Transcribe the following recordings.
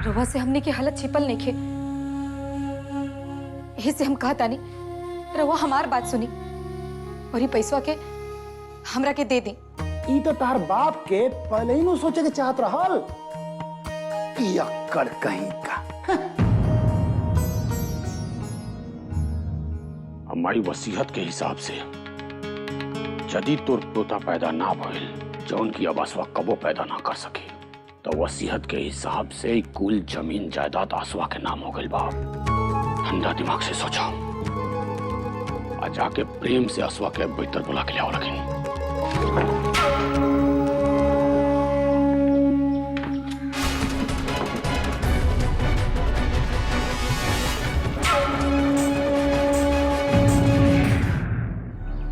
रवा से हमने की हालत छिपल नहीं खे, यही से हम कहा तानी रवा हमार बात सुनी और ये पैसवा के हमरा के दे दी। ई तो तार बाप के पहले ही नु सोचे के चाहत रहल। पियक्कड़ कहीं का। हमारी वसीयत के हिसाब से यदि तोर पोता पैदा ना भइल जौन की अब आसवा कबो पैदा ना कर सके तो वसीयत के हिसाब से कुल जमीन जायदाद आसवा के नाम हो गई बाप। ठंडा दिमाग से सोचा आ जाके प्रेम से आसवा के भीतर बुला के लियाओ लगिन।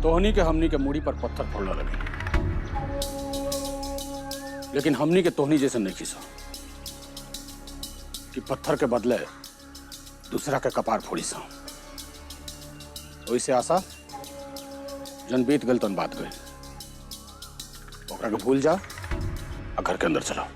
तोहनी के हमनी के मूड़ी पर पत्थर फोड़ने लगे, लेकिन हमनी के तोहनी जैसे नहीं खींचा कि पत्थर के बदले दूसरा के कपार फोड़ी सा। वैसे आशा जन बीत गल तन बात गई, ओकरा के भूल जा और घर के अंदर चला।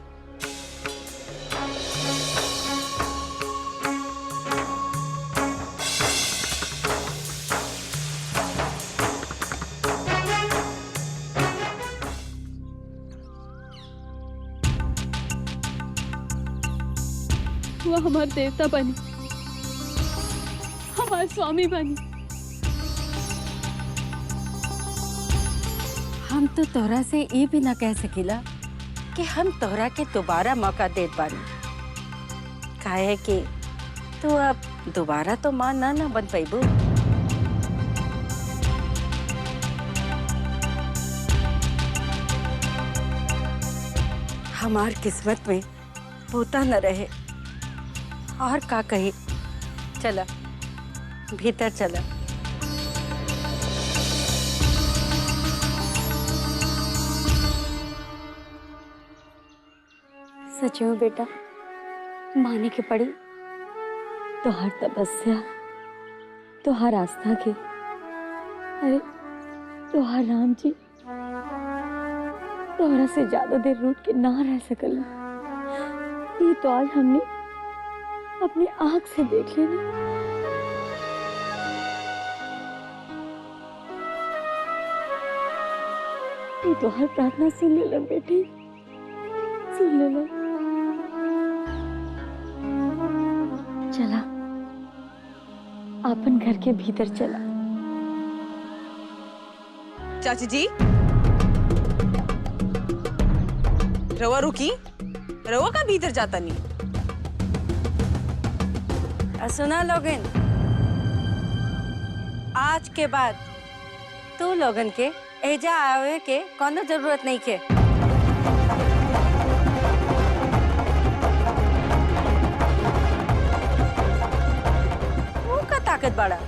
वो हमार देवता बनी, हमार स्वामी बनी। हम तो तोरा से ये भी ना कह सकीला कि हम तोरा के दोबारा मौका देत बानी, काहे कि तू अब दोबारा तो मां ना बन पाइबू। हमार किस्मत में पोता न रहे और का कहे। चला भीतर चला। सच में बेटा माने के पड़ी तोहार तपस्या, तोहार आस्था के। अरे तोहार राम जी तोहरा से ज्यादा देर रूठ के ना रह सकल। ये तो आज हमने अपनी आंख से देख लेना। ये तो हर प्रार्थना सुन ले बेटी, सुन ले। चला अपन घर के भीतर चला। चाची जी रवा रुकी, रवा का भीतर जाता नहीं। सुना लोगन, आज के बाद तू लोगन के एजा आवे के कोनो जरूरत नहीं के। वो का ताकत बड़ा,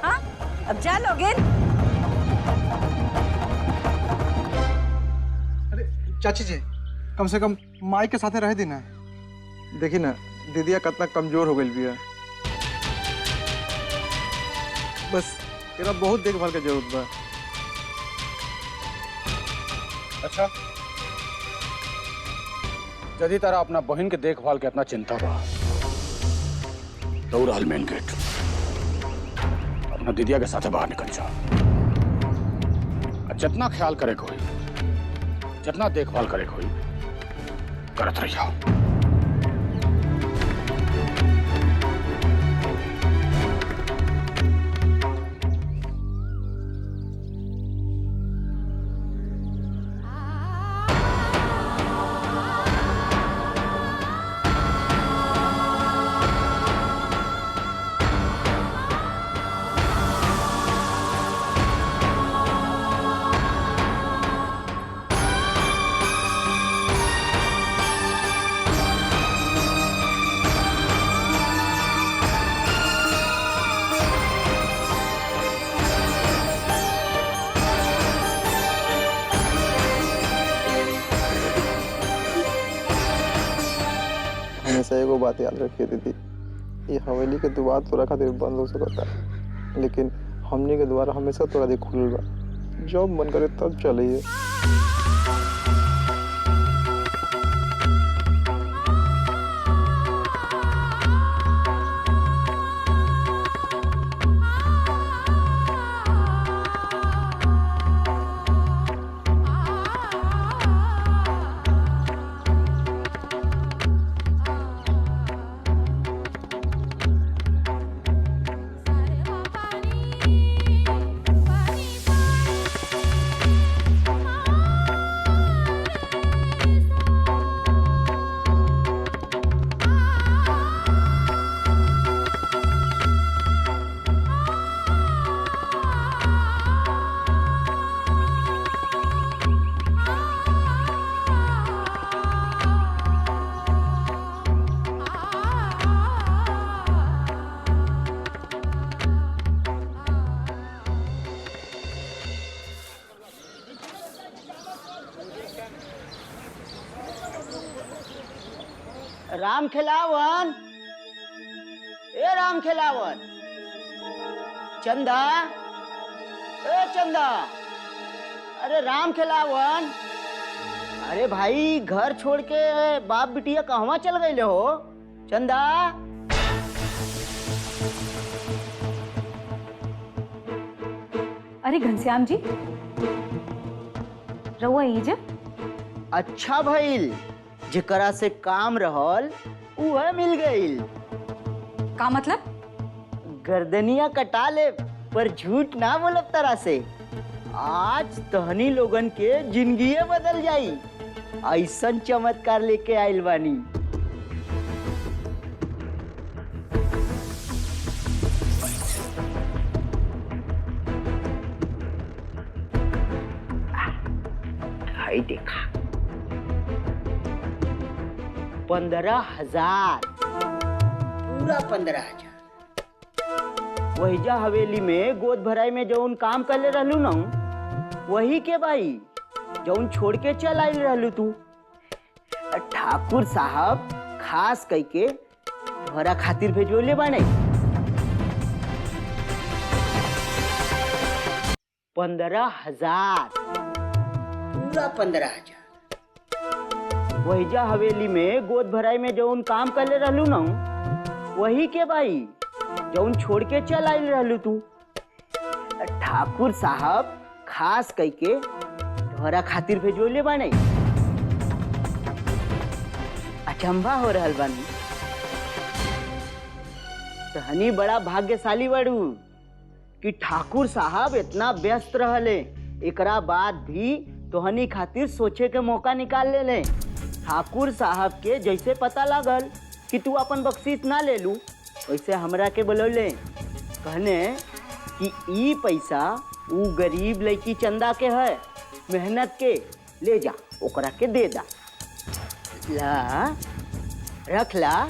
हाँ अब जा लोगन। अरे चाची जी कम से कम माई के साथे रह देना। देखी ना दीदिया कितना कमजोर हो गई बिया, बस तेरा बहुत देखभाल की जरूरत बा। अच्छा यदि तारा अपना बहन के देखभाल के इतना चिंता बा तो रहल मेन गेट अपना दीदिया के साथ बाहर निकल जा। जितना ख्याल करे कोई, जितना देखभाल करे कोई करत रहिया। हमेशा एगो बात याद रखिए दीदी, ये हवेली के द्वार तोरा खातिर बंद हो सकता है, लेकिन हमने के द्वार हमेशा तोरा दे खुलल बा। जब मन करे तब चलिए। राम खिलावन, ए राम खिलावन, चंदा, ए चंदा, अरे राम खिलावन, अरे भाई घर छोड़ के बाप बिटिया कहवा चल गए हो? चंदा, अरे घनश्याम जी, रउआ इजे? अच्छा भइल, जेकरा से काम रहल उहे मिल गइल। का मतलब? गर्दनिया कटा ले पर झूठ ना बोलब तरह से। आज तहनी लोगन के जिंदगी बदल जाई, ऐसन चमत्कार लेके आइल बानी। हाय देखा, 15,000, पूरा 15,000। वहीजा हवेली में गोद भराई में जौन काम करले रहलू ना, वही के भाई जौन छोड़ के चल आइल रहलू तू। ठाकुर साहब खास कह के तोहरा खातिर भेजोले बाने। 15,000, पूरा 15,000। वहीजा हवेली में गोद भराई में जौन काम करले रहलू ना, वही के भाई जौन छोड़ के चल आइल रहलू तू। ठाकुर साहब खास कह के तोहरा खातिर भेजोले बाने। अचंभा हो रहल बानी, तहनी बड़ा भाग्यशाली बड़ू कि ठाकुर साहब इतना व्यस्त रहले, एकरा बाद भी तोहनी खातिर सोचे के मौका निकाल ले। ठाकुर साहब के जैसे पता लागल कि तू अपन बख्शीश ना ले लू, वैसे हमरा के बोलौले, कहने कि ई पैसा ऊ गरीब लड़की चंदा के है, मेहनत के, ले जा ओकरा के दे दा। ला रख ला।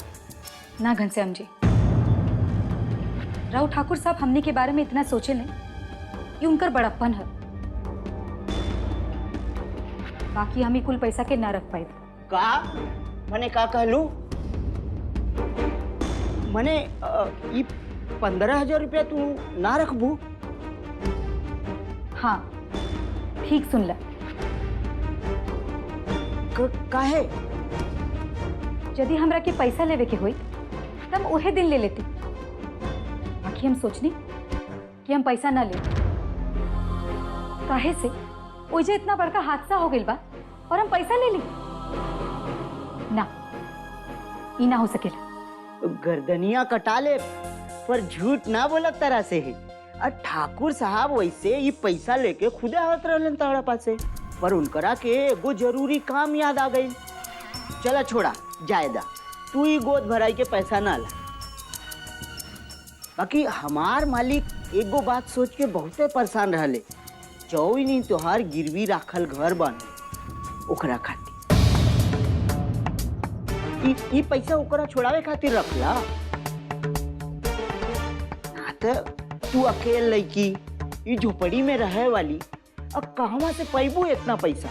ना घनश्याम जी, राव ठाकुर साहब हमने के बारे में इतना सोचे ले, ये उनकर बड़प्पन है। बाकी हम ही कुल पैसा के ना रख पाए। का मने का कहलू? मने ई 15,000 रुपया तू ना रखबू? हाँ, ठीक सुन ला। काहे? यदि हमरा के पैसा लेवे के होई तब उहे दिन ले लेती। बाकी हम सोचनी कि हम पैसा ना ले, काहे से ओजे इतना बड़का हादसा हो गइल बा और हम पैसा ले ली ना, ई ना हो सकेला। गर्दनिया कटा ले पर झूठ ना बोलक तरह से है। ठाकुर साहब वैसे ये पैसा लेके खुदे आवत रहलन तोहरा पासे, पर उनकरा के एगो जरूरी काम याद आ गई। चला छोड़ा जायदा, तू ही गोद भराई के पैसा ना ला। बाकी हमार मालिक एगो बात सोच के बहुते परेशान रहले, चौई नहीं तोहार गिरवी राखल घर बन ओकरा खातिर। ई पैसा ओकरा छोड़ावे खातिर रखला, ना तो तू अकेले लड़की ई झोपड़ी में रहे वाली, अब कहवा से पैबू इतना पैसा?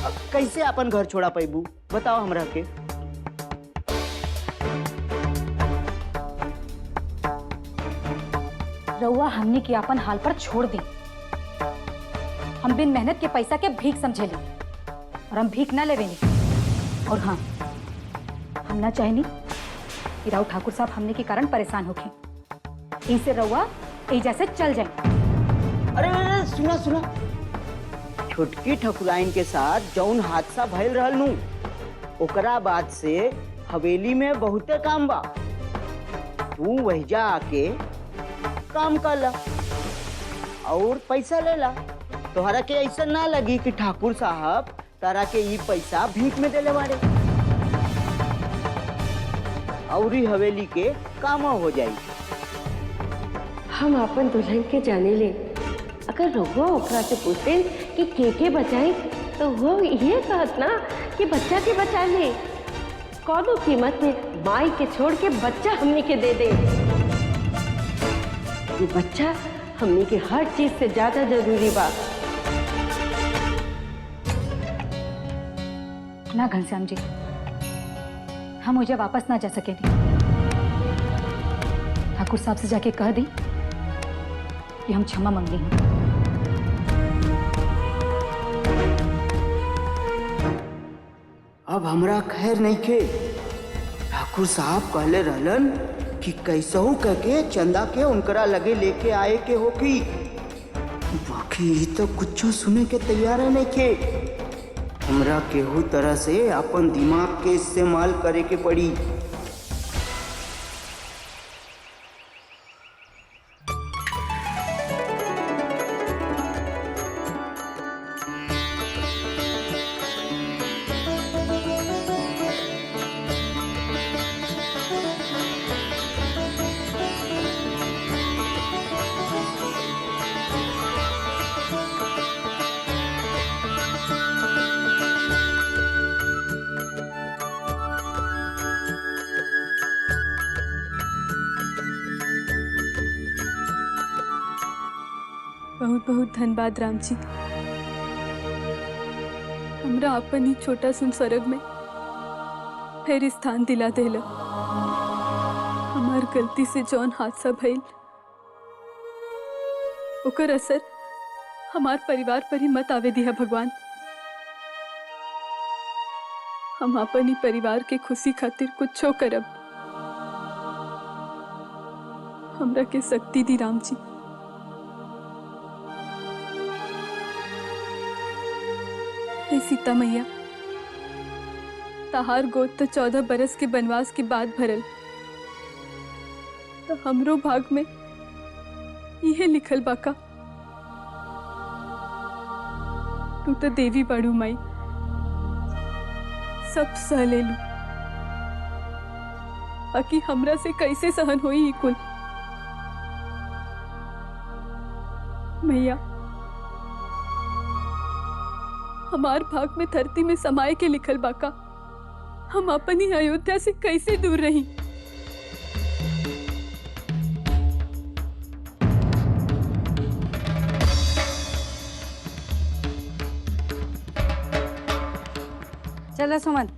अब कैसे अपन घर छोड़ा पैबू बताओ हमरा के। रउआ हमने के अपन हाल पर छोड़ दी। हम बिन मेहनत के पैसा के भीख समझेली और हम भीख ना लेवेनी। और हाँ, हम ना चाहेनी कि राव ठाकुर साहब हमने के कारण परेशान होके, इसे रउआ एजा से चल जाए। अरे सुना सुना, छोटकी ठकुराइन के साथ जौन हादसा भइल रहल नू, ओकरा बाद से हवेली में बहुते काम बा। तू वहीजा आके काम कर ला और पैसा ले ला। तोहरा के ऐसा ना लगी कि ठाकुर साहब तारा के ये पैसा भीख में देले बारे, और ही हवेली के काम हो जाई। हम अपन दुल्हन के जाने ले, अगर रघुआ ओकरा से पूछते कि के बचाए, तो वो ये कहत ना कि बच्चा के बचा ले, कौनो कीमत में माई के छोड़ के बच्चा हमने के दे दे। ये बच्चा हमने के हर चीज से ज्यादा जरूरी बा। ना घनश्याम जी, हम मुझे वापस ना जा सकेंगे। ठाकुर साहब से जाके कह दी कि हम क्षमा मांगनी हैं। अब हमरा खैर नहीं के। ठाकुर साहब कहले रहलन कि कैसहू करके चंदा के उनकरा लगे लेके आए के होकी। बाकी ई तो कुछ सुने के तैयार है नहीं के। हमरा केहू तरह से अपन दिमाग के इस्तेमाल करे के पड़ी। बहुत बहुत धन्यवाद राम जी। हमरा अपन ही छोटा सुन स्वर्ग में फिर स्थान दिला देला। हमार गलती से जौन हादसा भइल ओकर असर हमार परिवार पर ही मत आवे दिया भगवान। हम अपन ही परिवार के खुशी खातिर कुछो करब। हमरा के शक्ति दी राम जी। हे सीता मैया, तहार गोद तो 14 बरस के वनवास के बाद भरल, तो हमरो भाग में यह लिखल बाका। तू तो देवी बाड़ू माई, सब सह ले लू। बाकी हमरा से कैसे सहन होई ही कुल। मैया, हमार भाग में धरती में समाये के लिखल बाका। हम अपनी अयोध्या से कैसे दूर रही। चलो सुमन,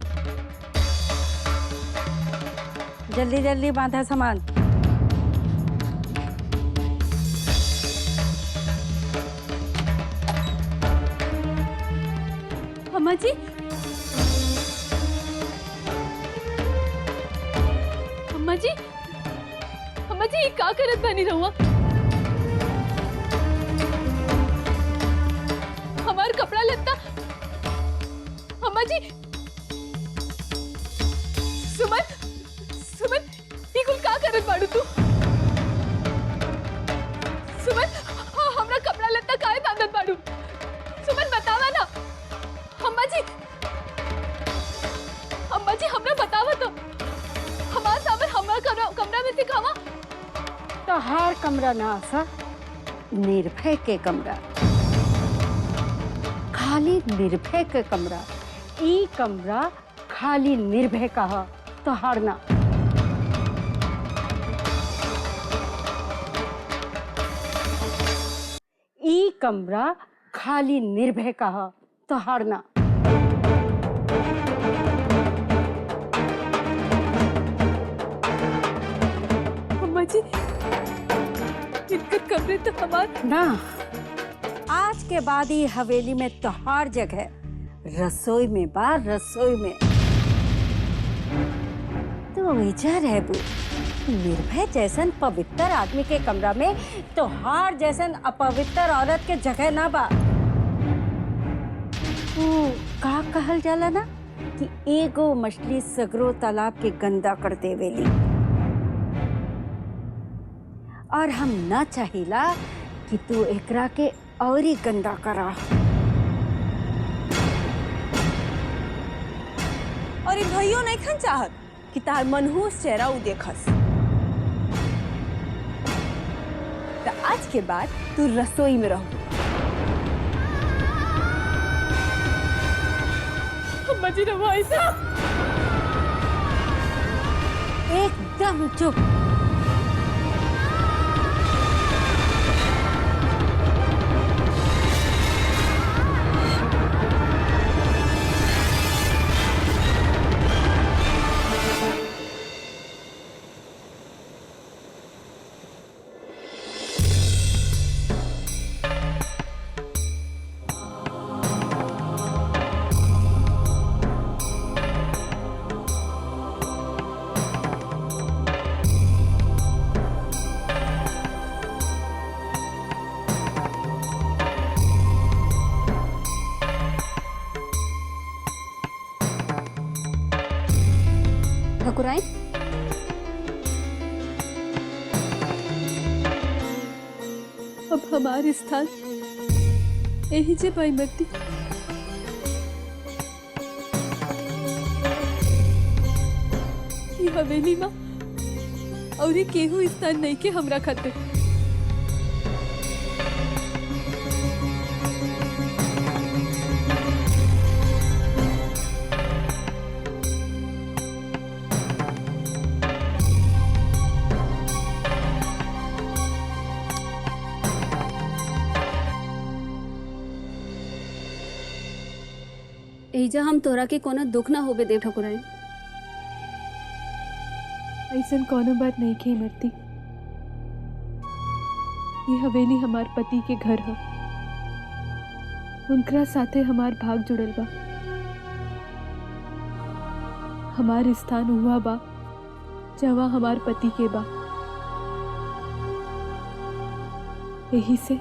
जल्दी जल्दी बांधा सामान। अम्मा जी, अम्मा जी, अम्मा जी, ये का करत बानी रहुआ? हमार कपड़ा लत्ता। अम्मा जी, सुमन, सुमन, ये कुल का करत बाड़ू तू? सुमन, हमरा कपड़ा लत्ता काहे बांधत बाड़ू? सुमन, बतावा ना। अम्मा जी, अम्मा जी, हमरा बतावा तो। हमार सामान हमरा कमरा में दिखावा। तो हर कमरा ना सा, निर्भय के कमरा, खाली निर्भय के कमरा। ई कमरा खाली निर्भय का है, तो हार ना। ई कमरा खाली निर्भय का है, तो हार ना। अम्मा जी, इनकर कमरे तो हमार ना। आज के बाद ही हवेली में तोहार जगह रसोई में बा, रसोई में। तो विचार है बू, निर्भय जैसन पवित्र आदमी के कमरा में तोहार जैसन अपवित्र औरत के जगह ना बा। का कहल जाला ना कि एगो मछली सगरो तालाब के गंदा कर देवेली। और हम ना चाहिला कि तू एकरा के और ही गंदा करा। और इन भइयो नहीं खन चाहत कि तार मनहूस चेहरा उ देखस। तो आज के बाद तू रसोई में रहो। अम्मा जी, रवा ऐसा एकदम चुप। ठाकुराइन। अब हमारे स्थान यही जे बाईमती। ये हवेली माँ और ये केहू स्थान नहीं के हमरा खातिर। एजा हम तोरा के कोनो दुख ना होबे देव ठाकुराइन। ऐसन कोनो बात नहीं के इमरती। ये हवेली हमार पति के घर है। उनकरा साथे हमार भाग जुड़ल बा। हमार स्थान हुआ बा जहाँ हमार पति के बा। यही से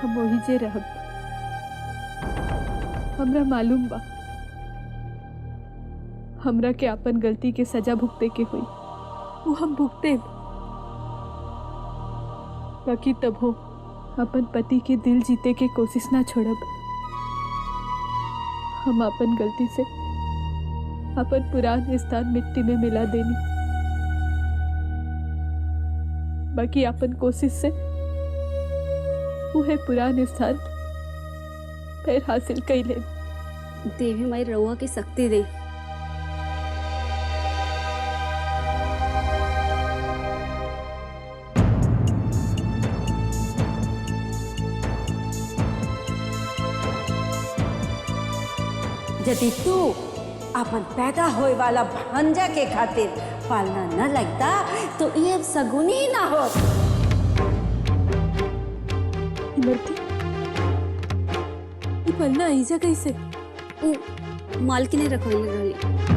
हम वही जे रहब। हमरा मालूम बा हमरा के अपन गलती के सजा भुगते के हुई, वो हम भुगते। बाकी तब हो अपन पति के दिल जीते के कोशिश ना छोड़ब। हम अपन गलती से अपन पुरान स्थान मिट्टी में मिला देनी। बाकी अपन कोशिश से वह पुरान स्थान फिर हासिल कर ले। देवी माई रउआ की शक्ति दे। यदि तू अपन पैदा होए वाला भांजा के खातिर पालना न लगता तो ये सगुनी ही ना हो। इमरती, ये पलना ऐजा कैसे? मालकिन रखवाई रहली।